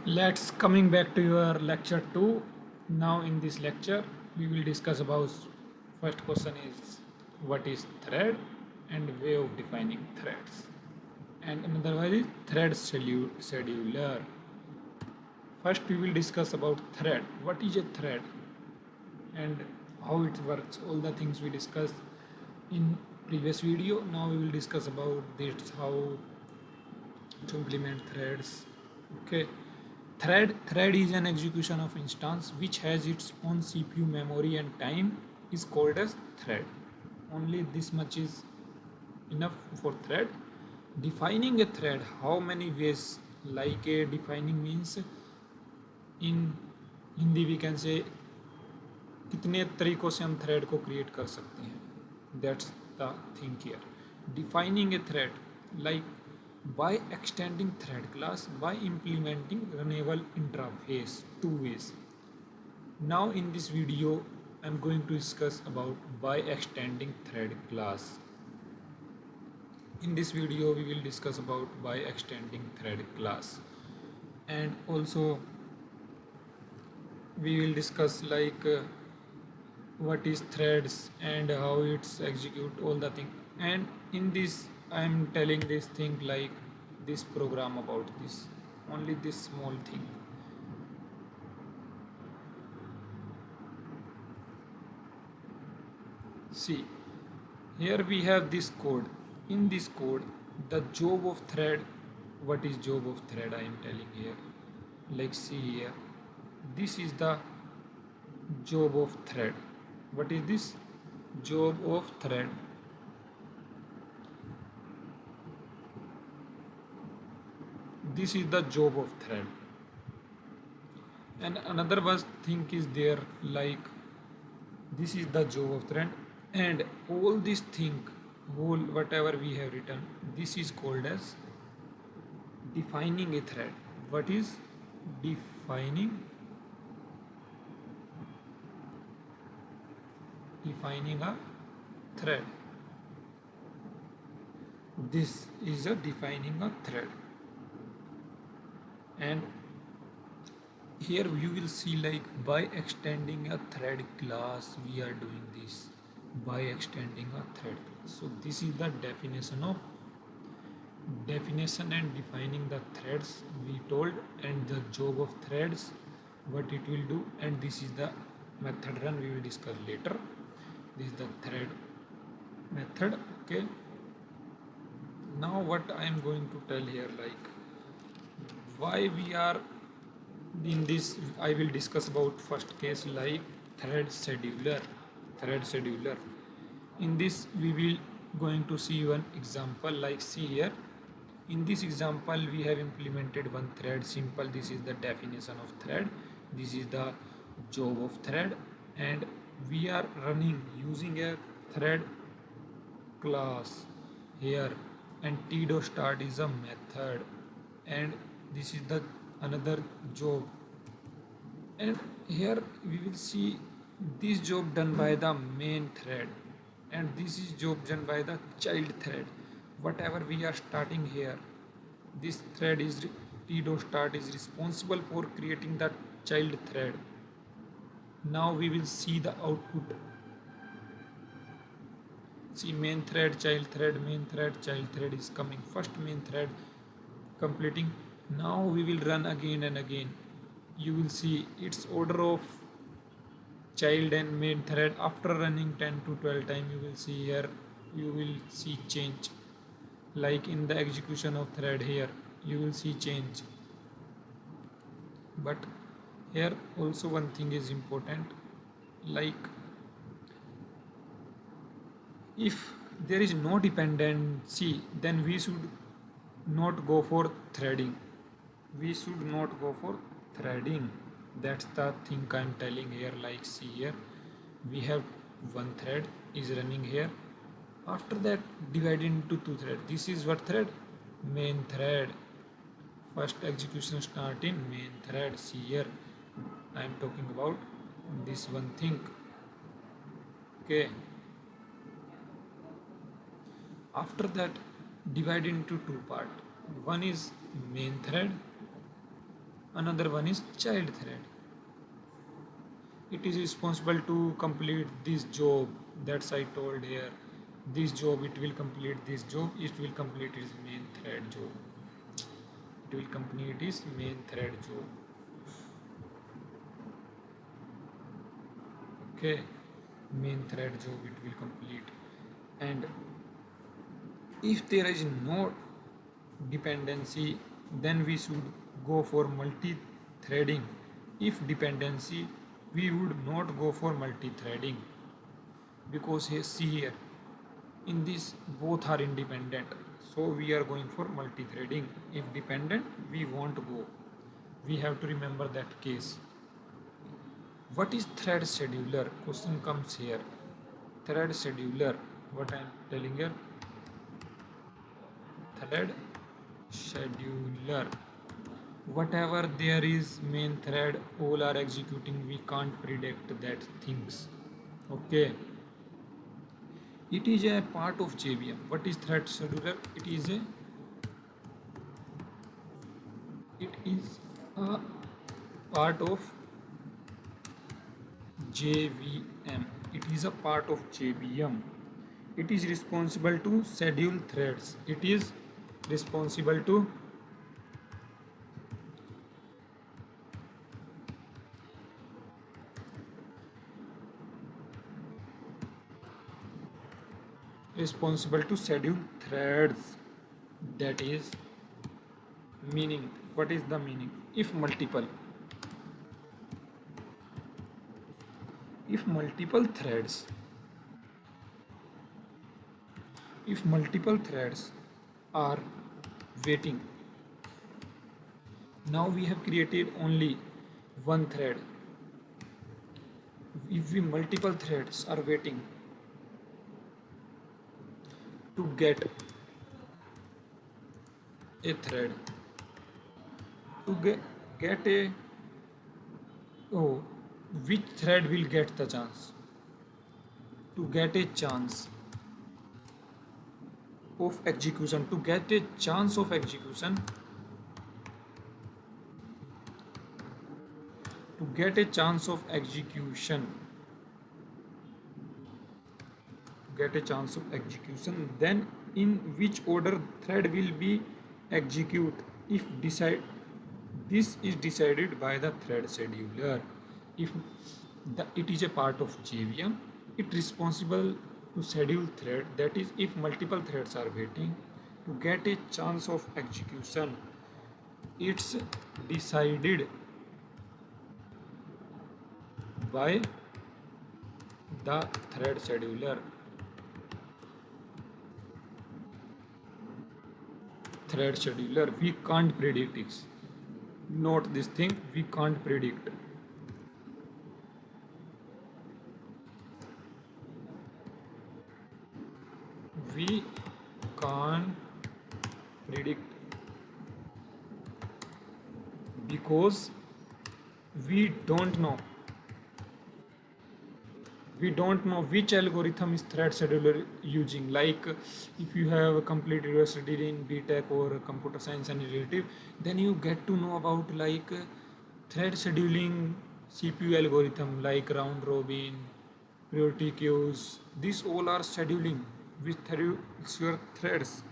Let's coming back to your lecture 2. Now in this lecture we will discuss about first question is what is thread and way of defining threads. And another one is scheduler. First we will discuss about thread. What is a thread and how it works. All the things we discussed in previous video. Now we will discuss about this how to implement threads. Okay. Thread is an execution of instance which has its own CPU memory and time is called as thread. Only this much is enough for thread. Defining a thread, how many ways? Like a defining means in Hindi we can say कितने तरीकों से हम thread को create कर सकते हैं. That's the thing here. Defining a thread like by extending thread class by implementing runnable interface two ways. Now in this video I'm going to discuss about by extending thread class. In this video we will discuss about by extending thread class, and also we will discuss like what is threads and how it's execute all the thing. And in this I am telling this thing like this program about this only this small thing. See, here we have this code. In this code the job of thread, what is job of thread I am telling here. Like see here, this is the job of thread. What is this job of thread? This is the job of thread. And another was thing is there like this is the job of thread, and all this thing whole whatever we have written, this is called as defining a thread. What is defining a thread? This is a defining a thread. And here you will see like by extending a thread class we are doing this, by extending a thread class. So this is the definition and defining the threads we told, and the job of threads what it will do, and this is the method run we will discuss later. This is the thread method. Okay, now what I am going to tell here like why we are in this. I will discuss about first case like thread scheduler. In this we will going to see one example. Like see here, in this example we have implemented one thread. Simple, this is the definition of thread, this is the job of thread, and we are running using a thread class here, and t.start is a method, and this is the another job. And here we will see this job done by the main thread, and this is job done by the child thread. Whatever we are starting here, this thread is t.start is responsible for creating the child thread. Now we will see the output. See, main thread, child thread, main thread, child thread is coming. First main thread completing. Now we will run again and again. You will see its order of child and main thread. After running 10 to 12 times, you will see here, you will see change. Like in the execution of thread here, you will see change. But here also one thing is important, like if there is no dependency, then we should not go for threading. We should not go for threading. That's the thing I'm telling here. Like see here, we have one thread is running here. After that, divided into two threads. This is what thread? Main thread. First execution start in main thread. See here, I'm talking about this one thing. Okay. After that, divide into two parts. One is main thread Another one is child thread. It is responsible to complete this job. That's I told here. This job, it will complete this job. It will complete its main thread job. It will complete its main thread job. Okay, main thread job it will complete. And if there is no dependency, then we should go for multi-threading. If dependency, we would not go for multi-threading, because see here, in this both are independent, so we are going for multi-threading. If dependent, we won't go. We have to remember that case. What is thread scheduler? Question comes here. Thread scheduler, what I am telling here, thread scheduler, whatever there is main thread, all are executing. We can't predict that things. Okay, it is a part of JVM. What is thread scheduler? It is a part of JVM. It is a part of JVM. It is responsible to schedule threads. It is responsible to schedule threads. That is meaning. What is the meaning? If multiple threads are waiting, now we have created only one thread. If we multiple threads are waiting to get a thread, to get a, oh, which thread will get the chance to get a chance of execution, to get a chance of execution, to get a chance of execution, get a chance of execution, then in which order thread will be execute. If decide, this is decided by the thread scheduler. If it is a part of JVM, it responsible to schedule thread. That is, if multiple threads are waiting to get a chance of execution, it's decided by the thread scheduler. We can't predict it. Note this thing, we can't predict. We can't predict because we don't know which algorithm is thread scheduler using. Like if you have completed your study in BTech or computer science and relative, then you get to know about like thread scheduling CPU algorithm, like round robin, priority queues. These all are scheduling with your threads,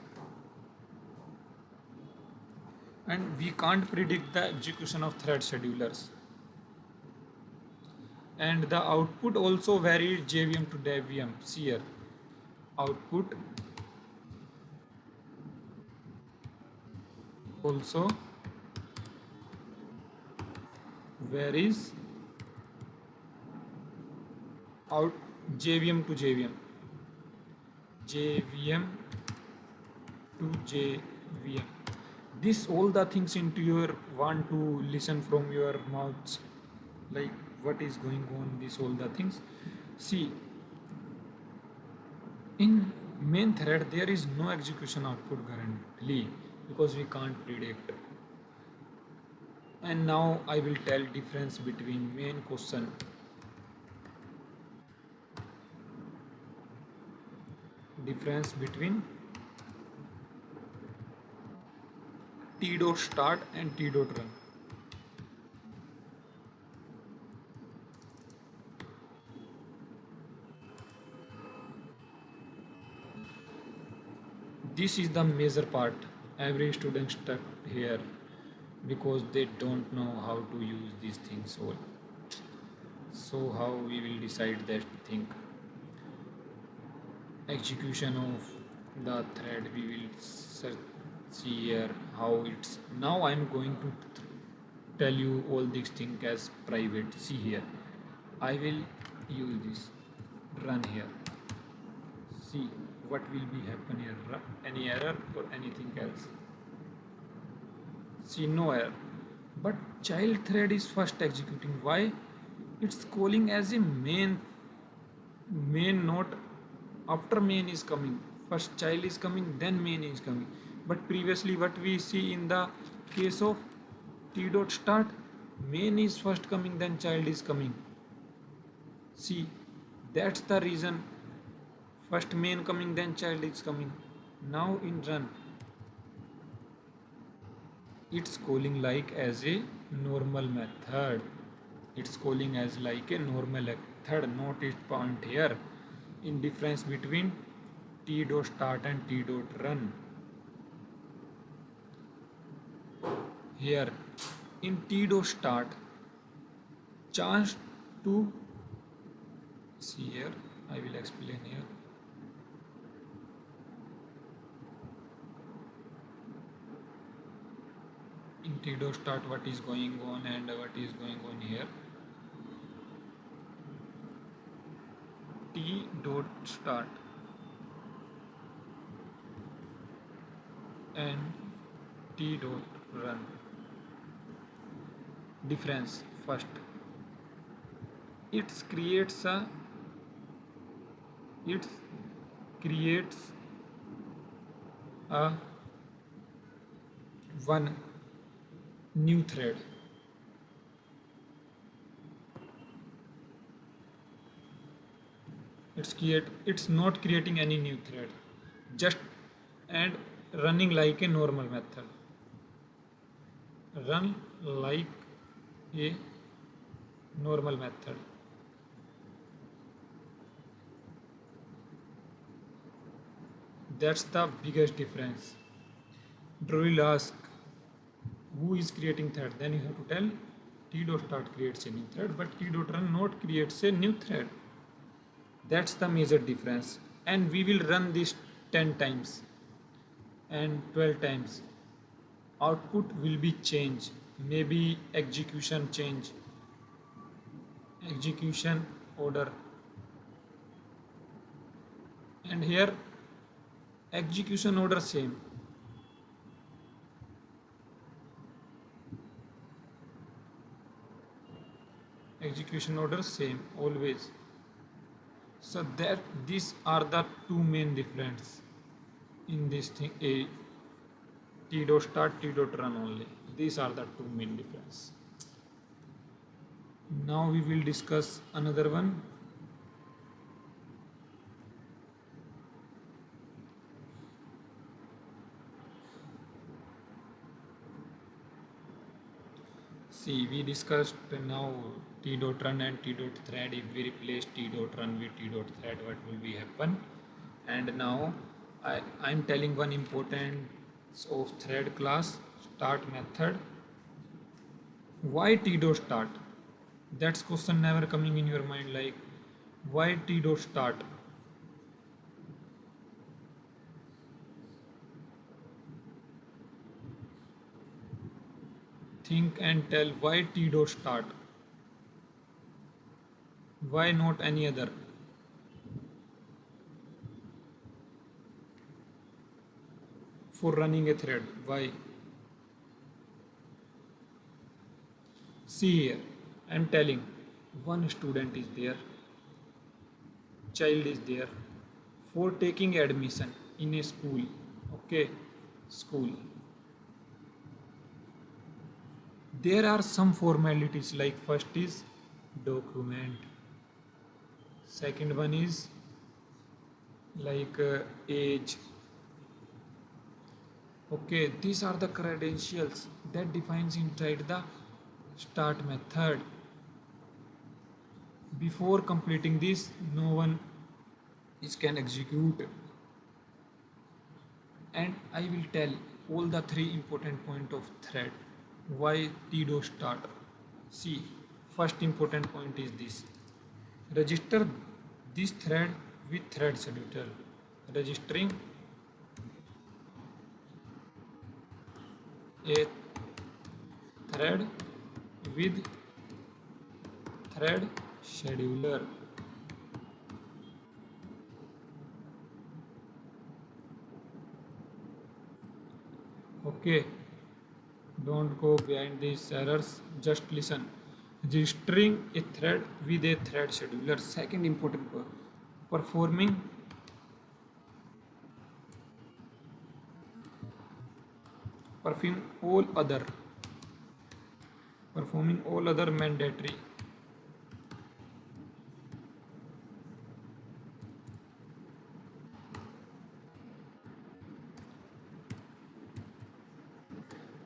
and we can't predict the execution of thread schedulers. And the output also varied JVM to DVM. See here, output also varies out JVM to JVM, JVM to JVM. This all the things into your want to listen from your mouths, like what is going on. This all the things. See, in main thread there is no execution output currently because we can't predict. And now I will tell difference between main question, difference between T dot start and T dot run. This is the major part. Every student stuck here because they don't know how to use these things all. So how we will decide that thing? Execution of the thread we will see here how it's. Now I'm going to tell you all these things as private. See here, I will use this run here. See what will be happen here. Any error or anything else? See, no error. But child thread is first executing. Why? It's calling as a main note. After main is coming, first child is coming, then main is coming. But previously what we see in the case of t dot start, main is first coming, then child is coming. See, that's the reason. First main coming, then child is coming. Now in run, it's calling like as a normal method. It's calling as like a normal method. Note it point here in difference between t dot start and t dot run. Here in t dot start, chance to see here, I will explain here. In t dot start what is going on and what is going on here. T dot start and t dot run. Difference first, it creates a one new thread. It's not creating any new thread, just and running like a normal method. Run like a normal method. That's the biggest difference. Drew will ask who is creating thread, then you have to tell t dot start creates a new thread, but t dot run not creates a new thread. That's the major difference. And we will run this 10 times and 12 times. Output will be changed, maybe execution change, execution order, and here execution order same. Execution order same always. So that these are the two main difference in this thing. A t dot start, t dot run only. These are the two main difference. Now we will discuss another one. See, we discussed now t dot run and t dot thread. If we replace t dot run with t dot thread, what will be happen? And now I'm telling one importance of thread class start method. Why t dot start? That's question never coming in your mind, like why t dot start? Think and tell why t dot start. Why not any other? For running a thread, why? See here, I'm telling one student is there, child is there for taking admission in a school. Okay, school. There are some formalities, like first is document, second one is like age. Okay, these are the credentials that defines inside the start method. Before completing this, no one is can execute. and I will tell all the three important point of thread. Why TDO start? See, first important point is this. Register this thread with thread scheduler. Registering a thread with thread scheduler. Okay, don't go behind these errors, just listen. Registering a thread with a thread scheduler. Second important point, performing performing all other performing all other mandatory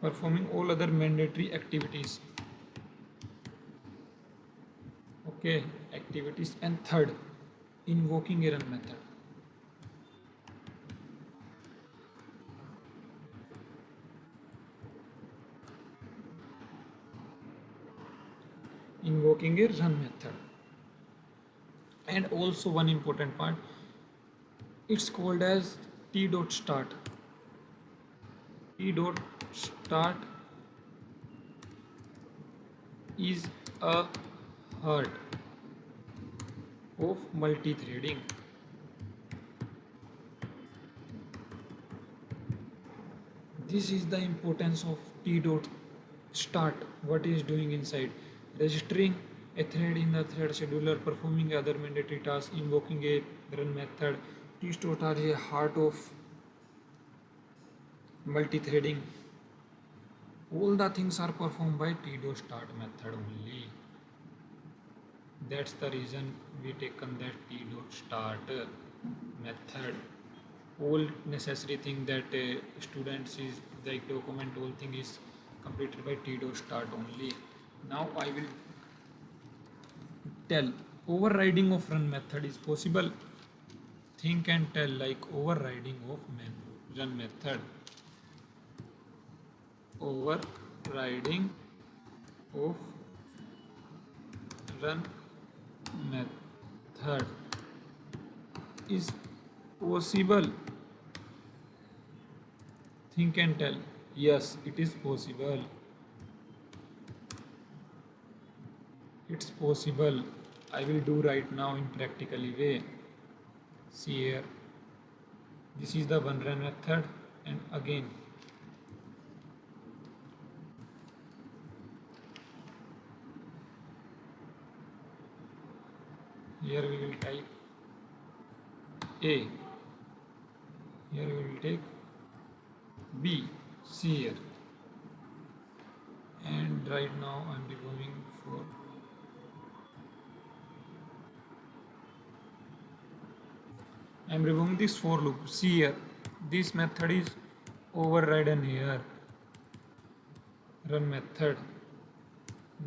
performing all other mandatory activities. Okay, activities. And third, invoking a run method. Invoking a run method. And also one important part, it's called as t dot start. T dot start is a heart of multi-threading. This is the importance of T dot start. What is doing inside? Registering a thread in the thread scheduler, performing other mandatory tasks, invoking a run method. T dot are a heart of multi-threading. All the things are performed by T dot start method only. That's the reason we taken that T dot start method. All necessary thing that students is like document, all thing is completed by T dot start only. Now I will tell overriding of run method is possible. Think and tell, like overriding of run method. Overriding of run method is possible. Think and tell. Yes, it is possible. It's possible. I will do right now in practically way. See here. This is the one run method, and again here we will type A. Here we will take B. See here. And right now I am removing for I am removing this for loop. See here. This method is overridden here. Run method.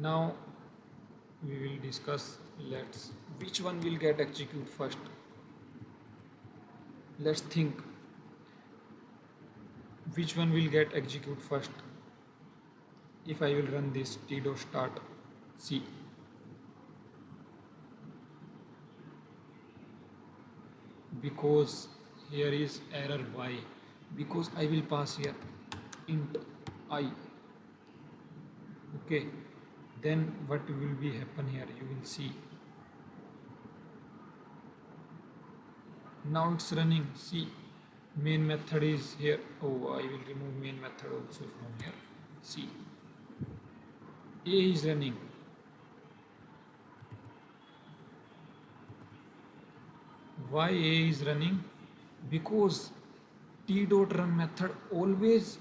Now we will discuss, let's which one will get execute first. Let's think which one will get execute first. If I will run this t dot start, see, because here is error. Why? Because I will pass here int I. Okay, then what will be happen here, you will see. Now it's running. See, main method is here. Oh, I will remove main method also from here. See, A is running. Why A is running? Because t dot run method always,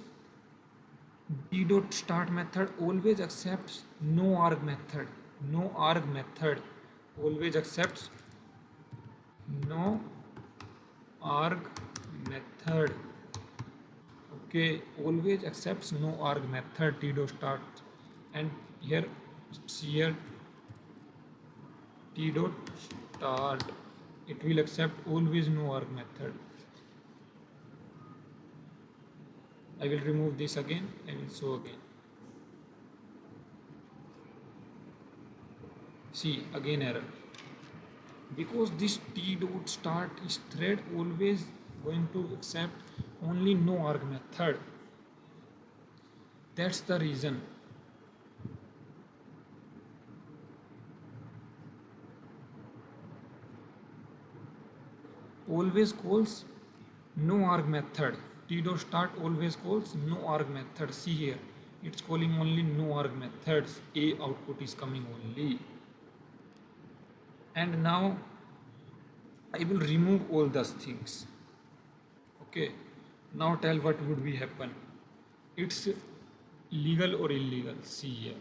t dot start method always accepts no arg method. No arg method always accepts no arg method. Okay, always accepts no arg method t dot start. And here t dot start, it will accept always no arg method. I will remove this again. I will show again. See again error, because this t dot start is thread always going to accept only no arg method. That's the reason. Always calls no arg method. T dot start always calls no arg method. See here, it's calling only no arg methods. A output is coming only. And now I will remove all those things. Okay. Now tell what would be happen. It's legal or illegal. See here.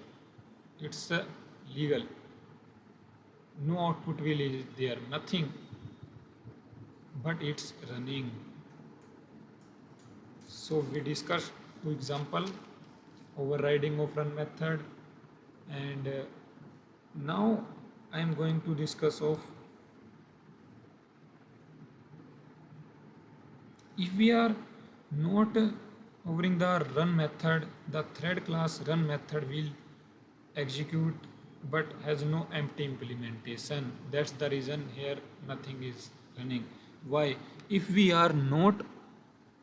It's legal. No output will is there. Nothing. But it's running. So we discussed two example, overriding of run method, and now I am going to discuss of, if we are not overing the run method, the thread class run method will execute but has no empty implementation. That's the reason here nothing is running. Why? If we are not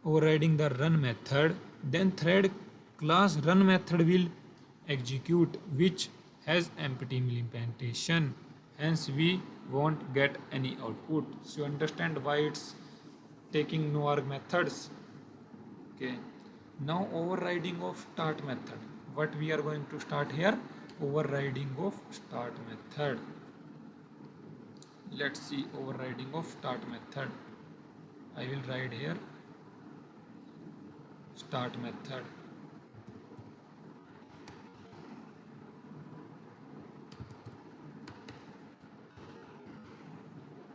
overriding the run method, then thread class run method will execute which has empty implementation. Hence we won't get any output. So you understand why it's taking no arg methods. Okay. Now overriding of start method. What we are going to start here? Overriding of start method. Let's see overriding of start method. I will write here start method.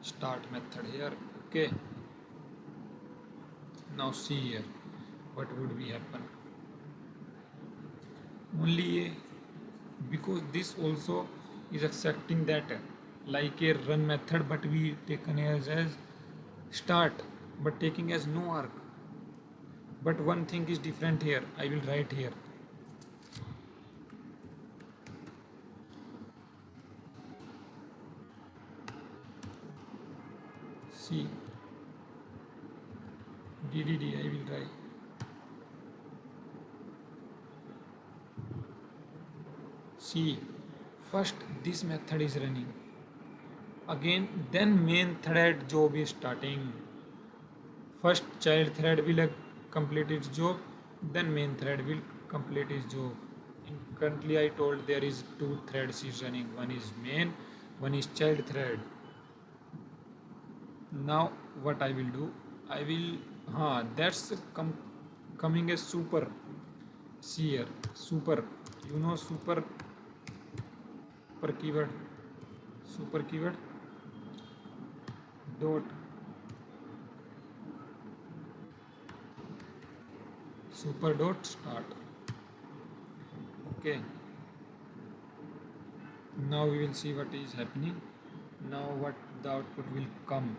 Start method here. Okay. Now see here what would be happen. Only a, because this also is accepting that like a run method, but we taken as start, but taking as no arg. But one thing is different here. I will write here. See DDD. I will write. See, first this method is running. Again, then main thread job is starting. First child thread will complete its job, then main thread will complete its job. Currently I told there is two threads is running. One is main, one is child thread. Now what I will do? I will that's coming as super. See here, super. You know super keyword. Super keyword dot super dot start. Okay. Now we will see what is happening. Now what the output will come.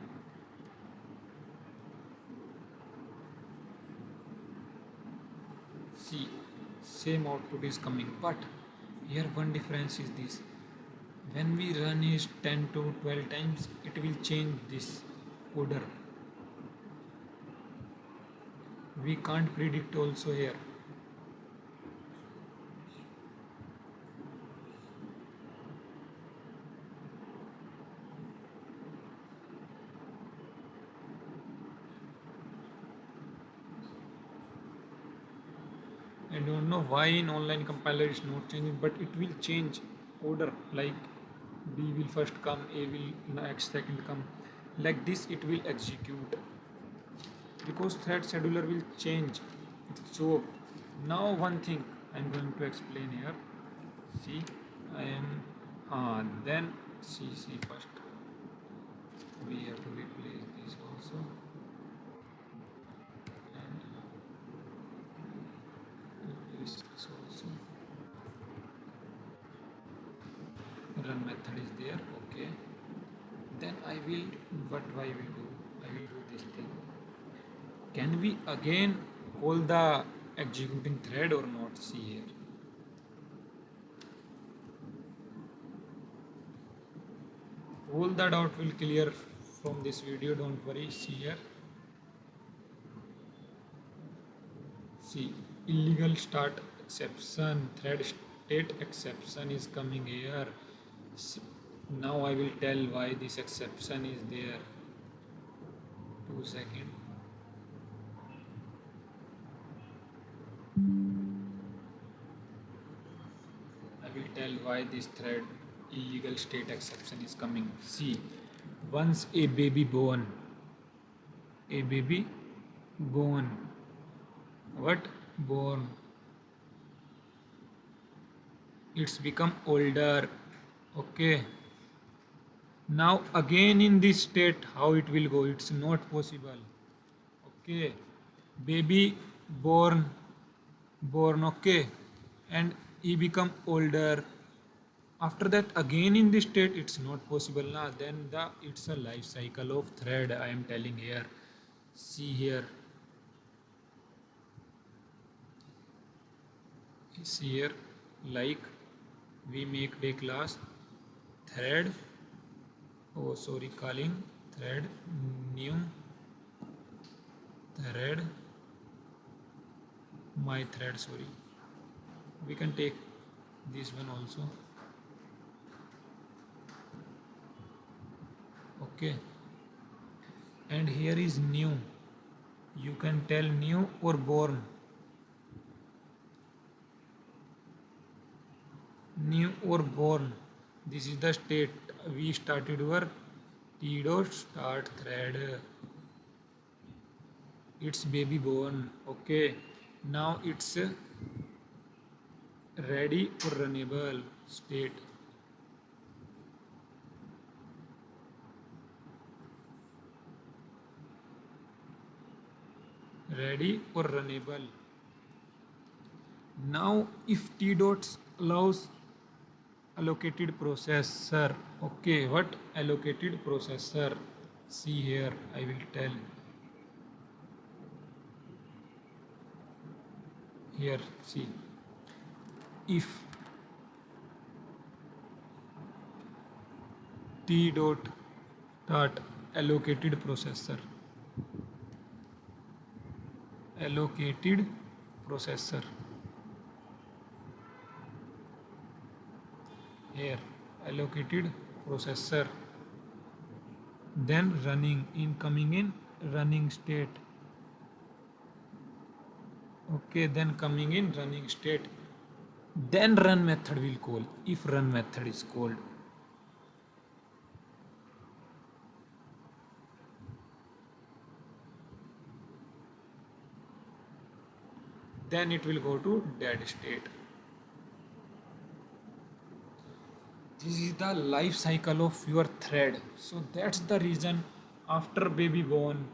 See, same output is coming, but here one difference is this. When we run is 10 to 12 times, it will change this order. We can't predict also here. I don't know why in online compiler it's not changing, but it will change order. Like B will first come, A will next second come. Like this it will execute, because thread scheduler will change its job. Now one thing I'm going to explain here. See, I am then see first. We have to replace this also, and replace this also. Run method is there. Okay. Then I will, what I will do? I will do this thing. Can we again call the executing thread or not. See here. All the doubt will clear from this video, don't worry. See here. See, illegal start exception, thread state exception is coming here. See, now I will tell why this exception is there. 2 seconds. I will tell why this thread illegal state exception is coming. See, once a baby born, born, what born, it's become older. Okay, now again in this state how it will go, it's not possible. Okay, baby born, okay, and he become older. After that again in this state it's not possible now. Then it's a life cycle of thread I am telling here. See here. See here, like we make a class thread, oh sorry, calling thread new thread, my thread, sorry, we can take this one also. Okay, and here is new, you can tell new or born, new or born. This is the state we started our t dot start thread, it's baby born. Okay, now it's ready or runnable state. Ready or runnable. Now if t dots allows allocated processor. Okay, what allocated processor? See here, I will tell. Here, see, if t dot start allocated processor, allocated processor, here allocated processor, then running in, coming in running state. Okay, then coming in running state, then run method will call. If run method is called, then it will go to dead state. This is the life cycle of your thread. So that's the reason after baby born,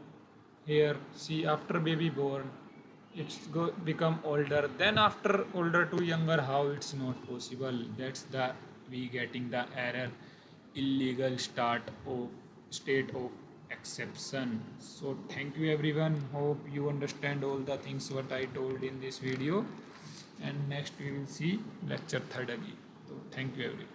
here see, after baby born it's become older, then after older to younger, how it's not possible. That's the we getting the error, illegal start of state of exception. So thank you everyone, hope you understand all the things what I told in this video, and next we will see lecture third again. So thank you everyone.